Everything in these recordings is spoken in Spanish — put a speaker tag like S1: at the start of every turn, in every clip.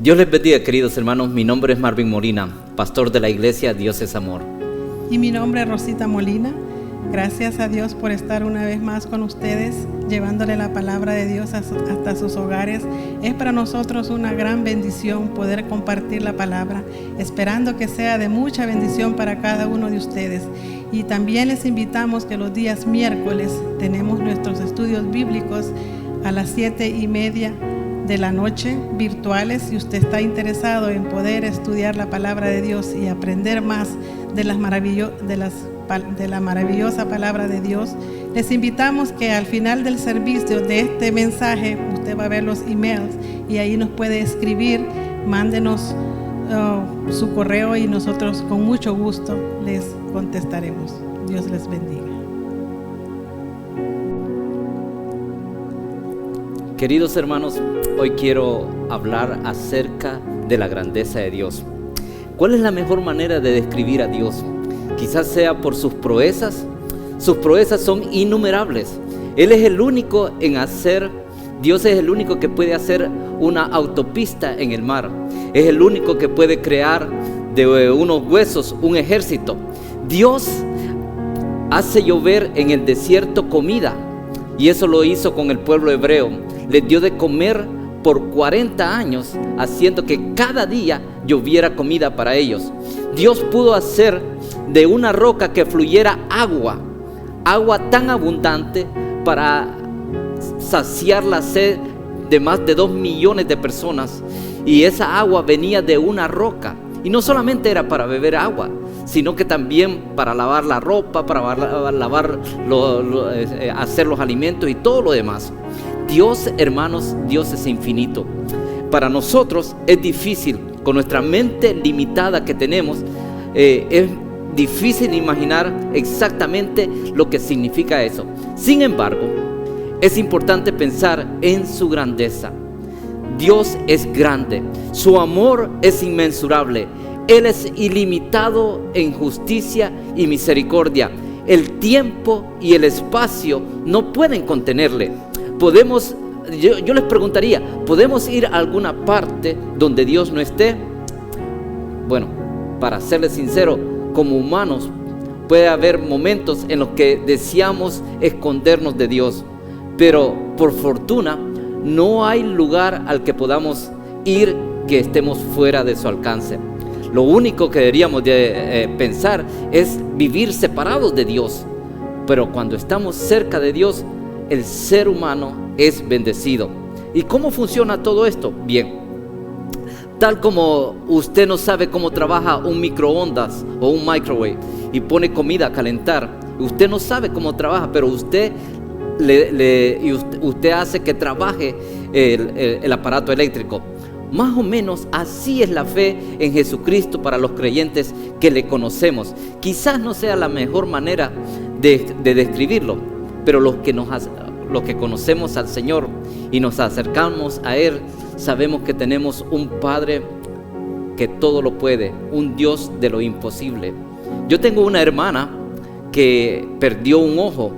S1: Dios les bendiga, queridos hermanos. Mi nombre es Marvin Molina, pastor de la iglesia Dios es Amor.
S2: Y mi nombre es Rosita Molina. Gracias a Dios por estar una vez más con ustedes, llevándole la palabra de Dios hasta sus hogares. Es para nosotros una gran bendición poder compartir la palabra, esperando que sea de mucha bendición para cada uno de ustedes. Y también les invitamos que los días miércoles tenemos nuestros estudios bíblicos a las 7:30 de la noche, virtuales. Si usted está interesado en poder estudiar la palabra de Dios y aprender más de la maravillosa palabra de Dios, les invitamos que al final del servicio de este mensaje usted va a ver los emails y ahí nos puede escribir, mándenos su correo y nosotros con mucho gusto les contestaremos. Dios les bendiga.
S1: Queridos hermanos, hoy quiero hablar acerca de la grandeza de Dios. ¿Cuál es la mejor manera de describir a Dios? Quizás sea por sus proezas. Sus proezas son innumerables. Él es el único Dios es el único que puede hacer una autopista en el mar. Es el único que puede crear de unos huesos un ejército. Dios hace llover en el desierto comida, y eso lo hizo con el pueblo hebreo. Les dio de comer por 40 años, haciendo que cada día lloviera comida para ellos. Dios pudo hacer de una roca que fluyera agua tan abundante para saciar la sed de más de 2 millones de personas. Y esa agua venía de una roca. Y no solamente era para beber agua, sino que también para lavar la ropa, para hacer los alimentos y todo lo demás. Dios, hermanos, Dios es infinito. Para nosotros es difícil, con nuestra mente limitada que tenemos, es difícil imaginar exactamente lo que significa eso. Sin embargo, es importante pensar en su grandeza. Dios es grande, su amor es inmensurable, Él es ilimitado en justicia y misericordia. El tiempo y el espacio no pueden contenerle. Yo les preguntaría, ¿podemos ir a alguna parte donde Dios no esté? Bueno, para serles sincero, como humanos puede haber momentos en los que deseamos escondernos de Dios, pero por fortuna no hay lugar al que podamos ir que estemos fuera de su alcance. Lo único que deberíamos de pensar es vivir separados de Dios, pero cuando estamos cerca de Dios, el ser humano es bendecido. ¿Y cómo funciona todo esto? Bien, tal como usted no sabe cómo trabaja un microondas o un microwave y pone comida a calentar, usted no sabe cómo trabaja, pero usted hace que trabaje el aparato eléctrico. Más o menos así es la fe en Jesucristo para los creyentes que le conocemos. Quizás no sea la mejor manera de describirlo, pero los que conocemos al Señor y nos acercamos a Él, sabemos que tenemos un Padre que todo lo puede, un Dios de lo imposible. Yo tengo una hermana que perdió un ojo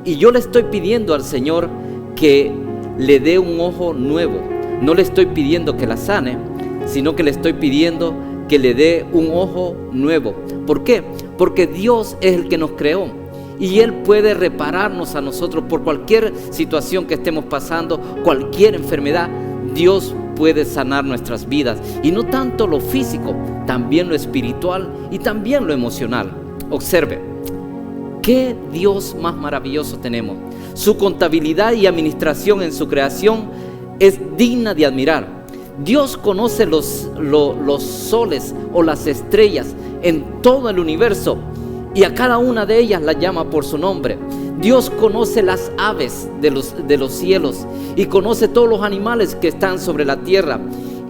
S1: y yo le estoy pidiendo al Señor que le dé un ojo nuevo. No le estoy pidiendo que la sane, sino que le estoy pidiendo que le dé un ojo nuevo. ¿Por qué? Porque Dios es el que nos creó y Él puede repararnos a nosotros por cualquier situación que estemos pasando, cualquier enfermedad. Dios puede sanar nuestras vidas, y no tanto lo físico, también lo espiritual y también lo emocional. Observe, ¿qué Dios más maravilloso tenemos? Su contabilidad y administración en su creación es digna de admirar. Dios conoce los soles o las estrellas en todo el universo, y a cada una de ellas la llama por su nombre. Dios conoce las aves de los cielos y conoce todos los animales que están sobre la tierra,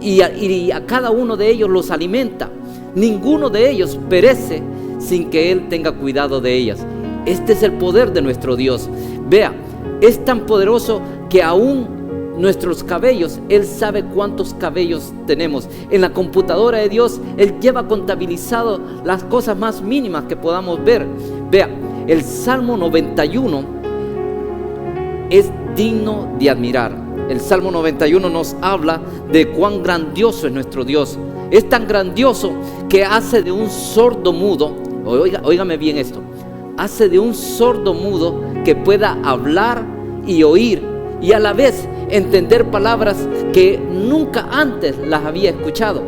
S1: y a cada uno de ellos los alimenta. Ninguno de ellos perece sin que Él tenga cuidado de ellas. Este es el poder de nuestro Dios. Vea, es tan poderoso que aún nuestros cabellos, Él sabe cuántos cabellos tenemos. En la computadora de Dios, Él lleva contabilizado las cosas más mínimas que podamos ver. Vea, el Salmo 91 es digno de admirar. el Salmo 91 nos habla de cuán grandioso es nuestro Dios. Es tan grandioso que hace de un sordo mudo, óigame bien esto, hace de un sordo mudo que pueda hablar y oír y a la vez entender palabras que nunca antes las había escuchado.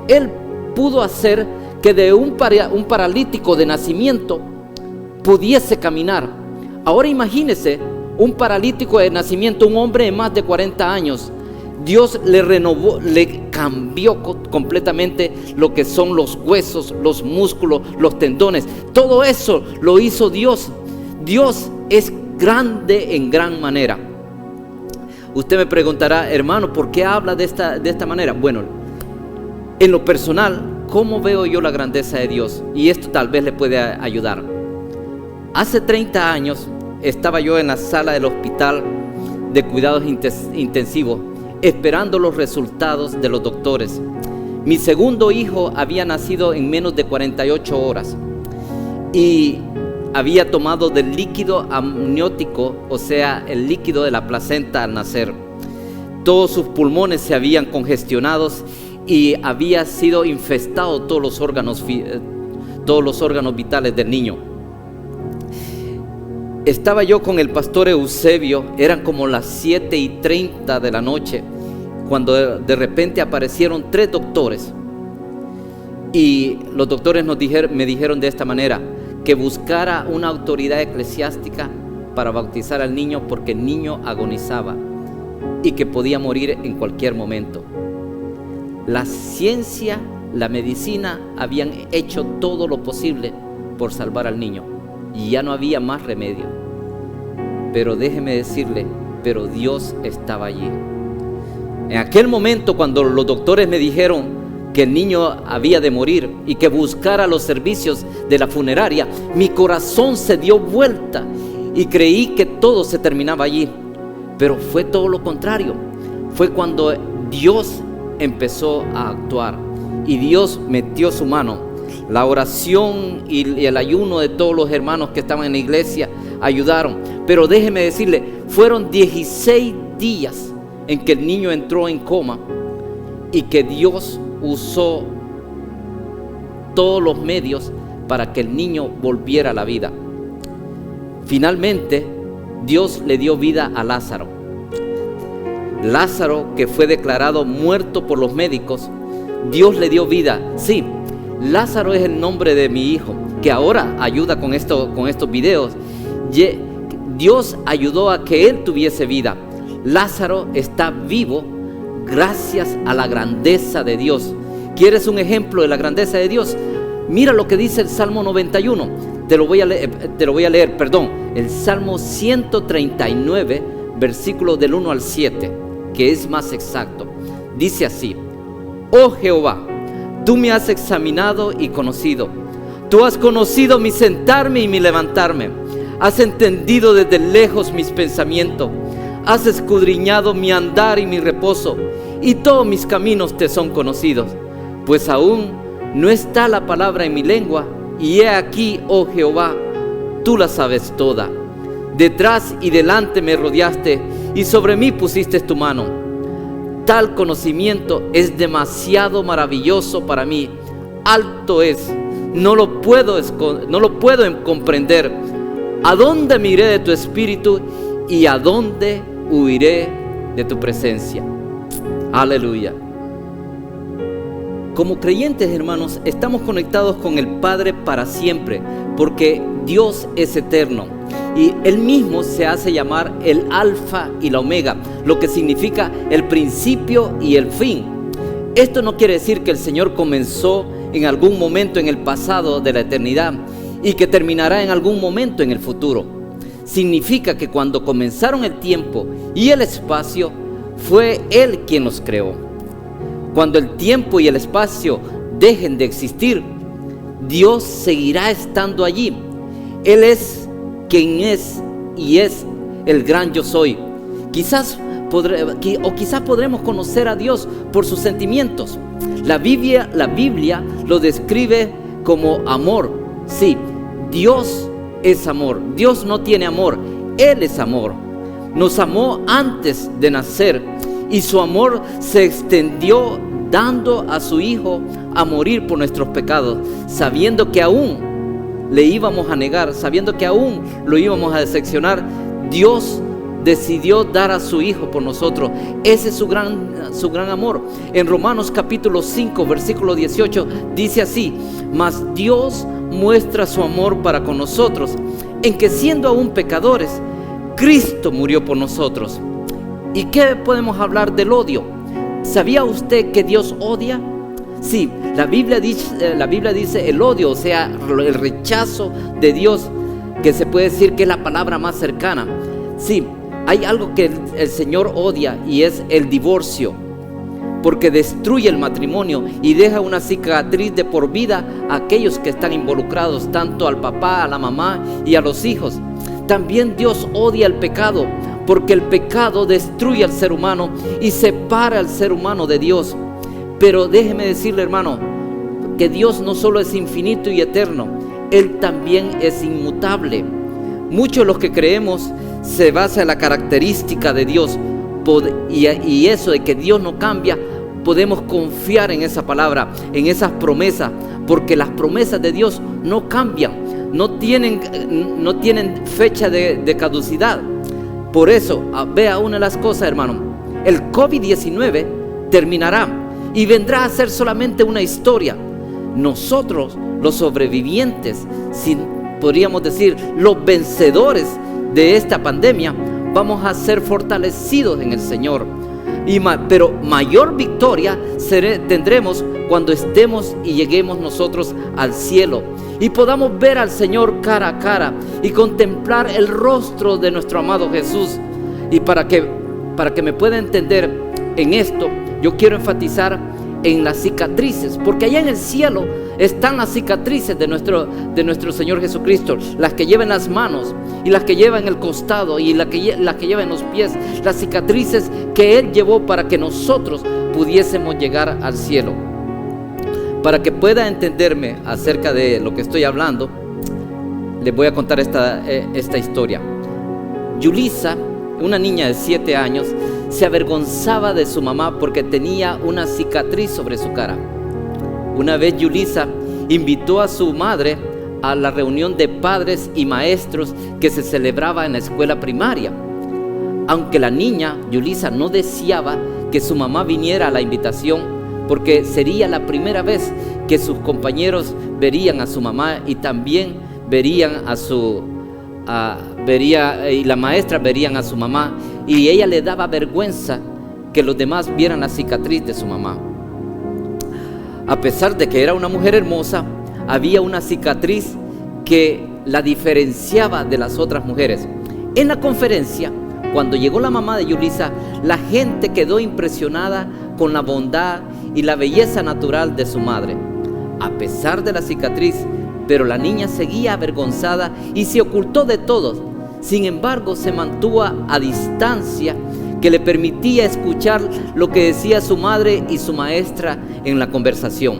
S1: Él pudo hacer que de un paralítico de nacimiento pudiese caminar. Ahora imagínese un paralítico de nacimiento, un hombre de más de 40 años. Dios le renovó, le cambió completamente lo que son los huesos, los músculos, los tendones. Todo eso lo hizo Dios. Dios es grande en gran manera. Usted me preguntará, hermano, ¿por qué habla de esta manera? Bueno, en lo personal, ¿cómo veo yo la grandeza de Dios? Y esto tal vez le puede ayudar. Hace 30 años estaba yo en la sala del hospital de cuidados intensivos, esperando los resultados de los doctores. Mi segundo hijo había nacido en menos de 48 horas y había tomado del líquido amniótico, o sea, el líquido de la placenta al nacer. Todos sus pulmones se habían congestionado y había sido infestado todos los órganos vitales del niño. Estaba yo con el pastor Eusebio, eran como las 7:30 de la noche, cuando de repente aparecieron 3 doctores. Y los doctores me dijeron de esta manera, que buscara una autoridad eclesiástica para bautizar al niño porque el niño agonizaba y que podía morir en cualquier momento. La ciencia, la medicina habían hecho todo lo posible por salvar al niño y ya no había más remedio. Pero déjeme decirle, pero Dios estaba allí. En aquel momento, cuando los doctores me dijeron que el niño había de morir y que buscara los servicios de la funeraria, mi corazón se dio vuelta y creí que todo se terminaba allí. Pero fue todo lo contrario. Fue cuando Dios empezó a actuar y Dios metió su mano. La oración y el ayuno de todos los hermanos que estaban en la iglesia ayudaron. Pero déjeme decirle, fueron 16 días en que el niño entró en coma y que Dios usó todos los medios para que el niño volviera a la vida. Finalmente, Dios le dio vida a Lázaro. Lázaro, que fue declarado muerto por los médicos, Dios le dio vida. Sí, Lázaro es el nombre de mi hijo, que ahora ayuda con estos videos. Dios ayudó a que él tuviese vida. Lázaro está vivo gracias a la grandeza de Dios. ¿Quieres un ejemplo de la grandeza de Dios? Mira lo que dice el Salmo 91. Te lo voy a leer, el Salmo 139, versículos del 1 al 7, que es más exacto. Dice así: Oh Jehová, tú me has examinado y conocido. Tú has conocido mi sentarme y mi levantarme. Has entendido desde lejos mis pensamientos. Has escudriñado mi andar y mi reposo, y todos mis caminos te son conocidos. Pues aún no está la palabra en mi lengua, y he aquí, oh Jehová, tú la sabes toda. Detrás y delante me rodeaste, y sobre mí pusiste tu mano. Tal conocimiento es demasiado maravilloso para mí. Alto es, no lo puedo comprender. ¿A dónde me iré de tu espíritu y a dónde huiré de tu presencia? Aleluya. Como creyentes, hermanos, estamos conectados con el Padre para siempre, porque Dios es eterno y Él mismo se hace llamar el Alfa y la Omega, lo que significa el principio y el fin. Esto no quiere decir que el Señor comenzó en algún momento en el pasado de la eternidad y que terminará en algún momento en el futuro. Significa que cuando comenzaron el tiempo y el espacio, fue Él quien los creó. Cuando el tiempo y el espacio dejen de existir, Dios seguirá estando allí. Él es quien es y es el gran yo soy. Quizás podremos conocer a Dios por sus sentimientos. La Biblia lo describe como amor. Sí, Dios es amor. Dios no tiene amor, Él es amor. nos amó antes de nacer y su amor se extendió dando a su Hijo a morir por nuestros pecados, sabiendo que aún le íbamos a negar, sabiendo que aún lo íbamos a decepcionar. Dios decidió dar a su Hijo por nosotros. Ese es su gran amor. En Romanos capítulo 5 versículo 18 dice así: mas Dios muestra su amor para con nosotros, en que siendo aún pecadores, Cristo murió por nosotros. ¿Y qué podemos hablar del odio? ¿Sabía usted que Dios odia? Sí, la Biblia dice el odio, o sea, el rechazo de Dios, que se puede decir que es la palabra más cercana. Sí, hay algo que el Señor odia, y es el divorcio, porque destruye el matrimonio y deja una cicatriz de por vida a aquellos que están involucrados, tanto al papá, a la mamá y a los hijos. También Dios odia el pecado, porque el pecado destruye al ser humano y separa al ser humano de Dios. Pero déjeme decirle, hermano, que Dios no solo es infinito y eterno, Él también es inmutable. Muchos de los que creemos se basa en la característica de Dios, y eso de que Dios no cambia, podemos confiar en esa palabra, en esas promesas, porque las promesas de Dios no cambian, no tienen fecha de caducidad. Por eso, vea una de las cosas, hermano: el COVID-19 terminará y vendrá a ser solamente una historia. Nosotros, los sobrevivientes, podríamos decir los vencedores de esta pandemia, vamos a ser fortalecidos en el Señor. Pero mayor victoria tendremos cuando estemos y lleguemos nosotros al cielo y podamos ver al Señor cara a cara y contemplar el rostro de nuestro amado Jesús. Y para que me pueda entender en esto, yo quiero enfatizar en las cicatrices, porque allá en el cielo están las cicatrices de nuestro Señor Jesucristo, las que lleva en las manos y las que lleva en el costado y las que lleva en los pies, las cicatrices que Él llevó para que nosotros pudiésemos llegar al cielo. Para que pueda entenderme acerca de lo que estoy hablando, les voy a contar esta historia. Yulisa, una niña de 7 años, se avergonzaba de su mamá porque tenía una cicatriz sobre su cara. Una vez Yulisa invitó a su madre a la reunión de padres y maestros que se celebraba en la escuela primaria. Aunque la niña, Yulisa, no deseaba que su mamá viniera a la invitación, porque sería la primera vez que sus compañeros verían a su mamá y también verían y la maestra verían a su mamá, y ella le daba vergüenza que los demás vieran la cicatriz de su mamá. A pesar de que era una mujer hermosa, había una cicatriz que la diferenciaba de las otras mujeres. En la conferencia, cuando llegó la mamá de Yulisa, la gente quedó impresionada con la bondad y la belleza natural de su madre, a pesar de la cicatriz. Pero la niña seguía avergonzada y se ocultó de todos. Sin embargo, se mantuvo a distancia que le permitía escuchar lo que decía su madre y su maestra en la conversación.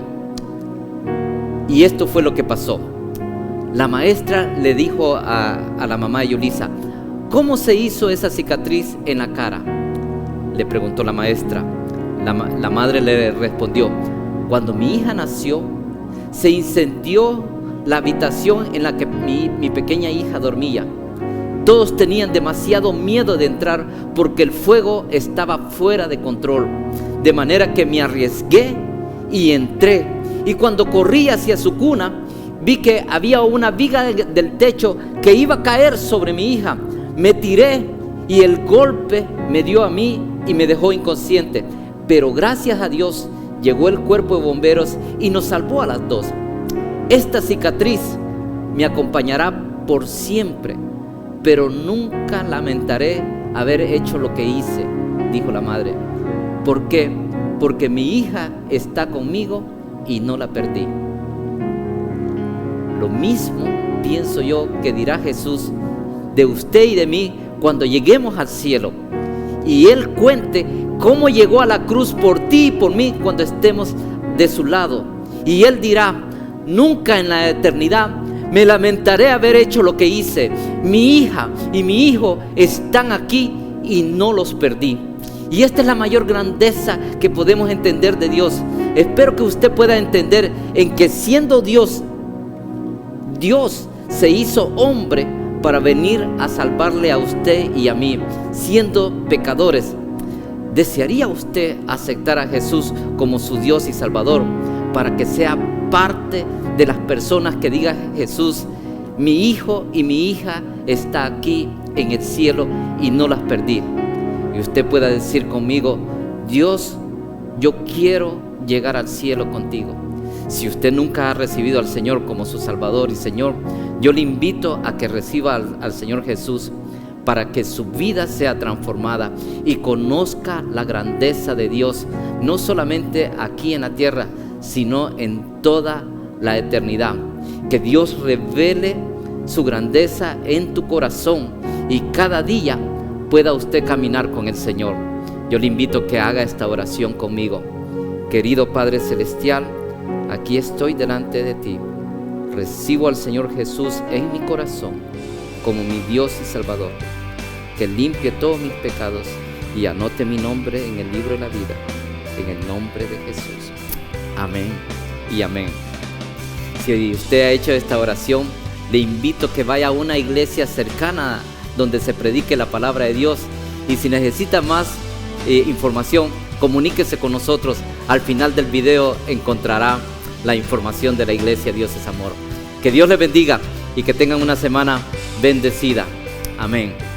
S1: Y esto fue lo que pasó. La maestra le dijo a la mamá de Yulisa: ¿cómo se hizo esa cicatriz en la cara?, le preguntó la maestra. La madre le respondió: cuando mi hija nació, se incendió la habitación en la que mi pequeña hija dormía. Todos tenían demasiado miedo de entrar porque el fuego estaba fuera de control, de manera que me arriesgué y entré. Y cuando corrí hacia su cuna, vi que había una viga del techo que iba a caer sobre mi hija. Me tiré y el golpe me dio a mí y me dejó inconsciente. Pero gracias a Dios llegó el cuerpo de bomberos y nos salvó a las dos. Esta cicatriz me acompañará por siempre, pero nunca lamentaré haber hecho lo que hice, dijo la madre. ¿Por qué? Porque mi hija está conmigo y no la perdí. Lo mismo pienso yo que dirá Jesús de usted y de mí cuando lleguemos al cielo y Él cuente cómo llegó a la cruz por ti y por mí cuando estemos de su lado. Y Él dirá: nunca en la eternidad Me lamentaré haber hecho lo que hice. Mi hija y mi hijo están aquí y no los perdí. Y esta es la mayor grandeza que podemos entender de Dios. Espero que usted pueda entender en que siendo Dios, Dios se hizo hombre para venir a salvarle a usted y a mí, siendo pecadores. ¿Desearía usted aceptar a Jesús como su Dios y Salvador para que sea parte de las personas que digan: Jesús, mi hijo y mi hija está aquí en el cielo y no las perdí? Y usted pueda decir conmigo: Dios, yo quiero llegar al cielo contigo. Si usted nunca ha recibido al Señor como su Salvador y Señor, yo le invito a que reciba al Señor Jesús para que su vida sea transformada y conozca la grandeza de Dios, no solamente aquí en la tierra, sino en toda la eternidad. Que Dios revele su grandeza en tu corazón y cada día pueda usted caminar con el Señor. Yo le invito a que haga esta oración conmigo. Querido Padre Celestial, aquí estoy delante de ti. Recibo al Señor Jesús en mi corazón como mi Dios y Salvador, que limpie todos mis pecados y anote mi nombre en el libro de la vida, en el nombre de Jesús. Amén y amén. Si usted ha hecho esta oración, le invito a que vaya a una iglesia cercana donde se predique la palabra de Dios, y si necesita más información, comuníquese con nosotros. Al final del video encontrará la información de la iglesia Dios es Amor. Que Dios les bendiga y que tengan una semana bendecida. Amén.